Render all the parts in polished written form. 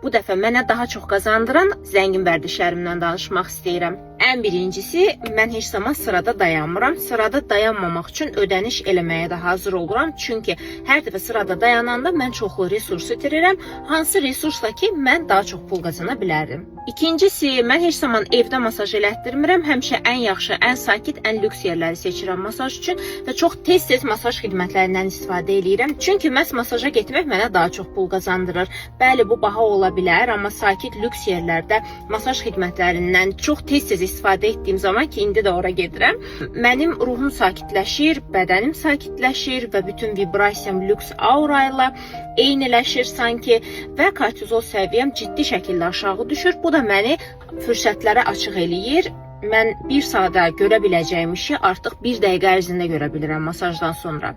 bu dəfə mənə daha çox qazandıran zəngin vərdişlərimdən danışmaq istəyirəm. Ən birincisi, mən heç zaman sırada dayanmıram. Sırada dayanmamaq üçün ödəniş eləməyə də hazır oluram. Çünki hər dəfə sırada dayananda mən çoxlu resurs itirirəm. Hansı resursla ki, mən daha çox pul qazana bilərdim. İkincisi, mən heç zaman evdə masaj elətdirmirəm. Həmişə ən yaxşı, ən sakit, ən lüks yerləri seçirəm masaj üçün və çox tez-tez masaj xidmətlərindən istifadə edirəm. Çünki məhz masaja getmək mənə daha çox pul qazandırır. Bəli, bu baha ola bilər, amma sakit, lüks yerlərdə masaj xidmətlərindən çox tez-tez istifadə etdiyim zaman ki, indi də ora gedirəm, mənim ruhum sakitləşir, bədənim sakitləşir və bütün vibrasiyam lüks aura ilə eyniləşir sanki və kortizol səviyyəm ciddi şəkildə aşağı düşür. Bu da məni fürsətlərə açıq eləyir. Mən bir saata görə biləcəyim işi artıq bir dəqiqə ərzində görə bilirəm masajdan sonra.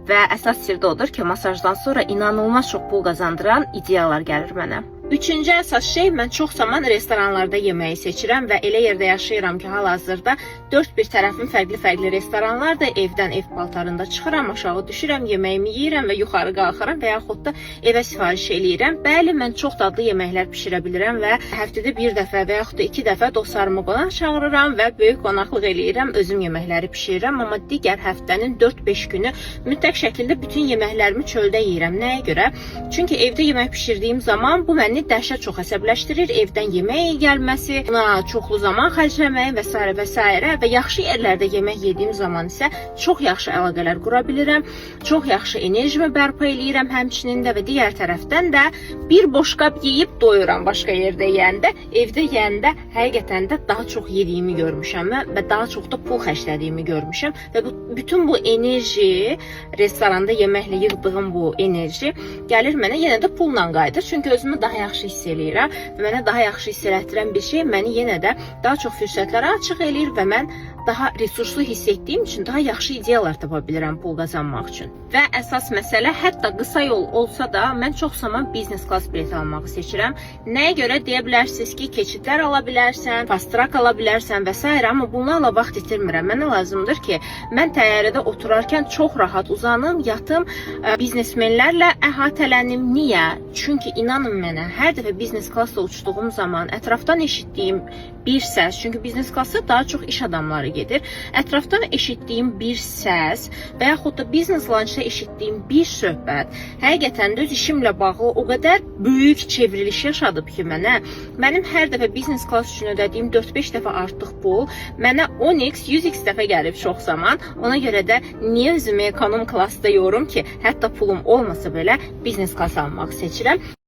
Və əsas sir də odur ki, masajdan sonra inanılmaz çox pul qazandıran ideyalar gəlir mənə. Üçüncü əsas şey, mən çox zaman restoranlarda yeməyi seçirəm və elə yerdə yaşayıram ki, hal-hazırda dörd bir tərəfin fərqli-fərqli restoranlardır. Evdən ev paltarında çıxıram, aşağı düşürəm, yeməyimi yeyirəm və yuxarı qalxıram və yaxud da evə sifariş eləyirəm. Bəli, mən çox dadlı yeməklər pişirə bilirəm və həftədə bir dəfə və yaxud da 2 dəfə dostlarımı qonaq çağırıram və böyük qonaqlıq eləyirəm, özüm yeməkləri pişirirəm. Amma digər həftənin 4-5 günü mütləq şəkildə bütün yeməklərimi çöldə yeyirəm. Nəyə görə? Çünki evdə yemək pişirdiyim zaman bu məni dəhşət çox əsəbləşdirir. Evdən yemək gəlməsi, buna çoxlu zaman xərcləməyi və s. və s. və yaxşı yerlərdə yemək yediyim zaman isə çox yaxşı əlaqələr qura bilirəm. Çox yaxşı enerjimi bərpa eləyirəm həmçinin də və digər tərəfdən də bir boşqab yeyib doyuram başqa yerdə yeyəndə. Evdə yeyəndə həqiqətən də daha çox yediyimi görmüşəm və daha çox da pul xərclədiyimi görmüşəm və bütün bu enerji, restoranda yeməklə yığdığım bu enerji gəlir mənə yenə də pulla qayıdır. Çünki özümü daha yaxşı hiss eləyirəm və mənə daha yaxşı hiss elətdirən bir şey məni yenə də daha çox fürsətlərə açıq eləyir və mən daha resurslu hiss etdiyim üçün daha yaxşı ideyalar tapa bilirəm pul qazanmaq üçün. Və əsas məsələ, hətta qısa yol olsa da mən çox zaman biznes klass bilet almağı seçirəm. Nəyə görə deyə bilərsiniz ki, keçidlər ala bilərsən, fast track ala bilərsən və s. amma bunlarla vaxt itirmirəm. Mənə lazımdır ki, mən təyyarədə oturarkən çox rahat uzanım, yatım, biznesmenlərlə əhatələnim. Niyə? Çünki inanın mənə, hər dəfə biznes klassla uçduğum zaman ətrafdan eşitdiyim bir səs, çünki biznes klassa daha çox iş adamları gedir. Ətrafdan eşitdiyim bir səs və yaxud da biznes lançda eşitdiyim bir söhbət həqiqətən də öz işimlə bağlı o qədər böyük çevriliş yaşadıb ki mənə, mənim hər dəfə biznes klass üçün ödədiyim 4-5 dəfə artıq pul mənə 10x, 100x dəfə gəlib çox zaman. Ona görə də niyə özümü ekonom klassda yorum ki, hətta pulum olmasa belə biznes klass almaq seçirəm.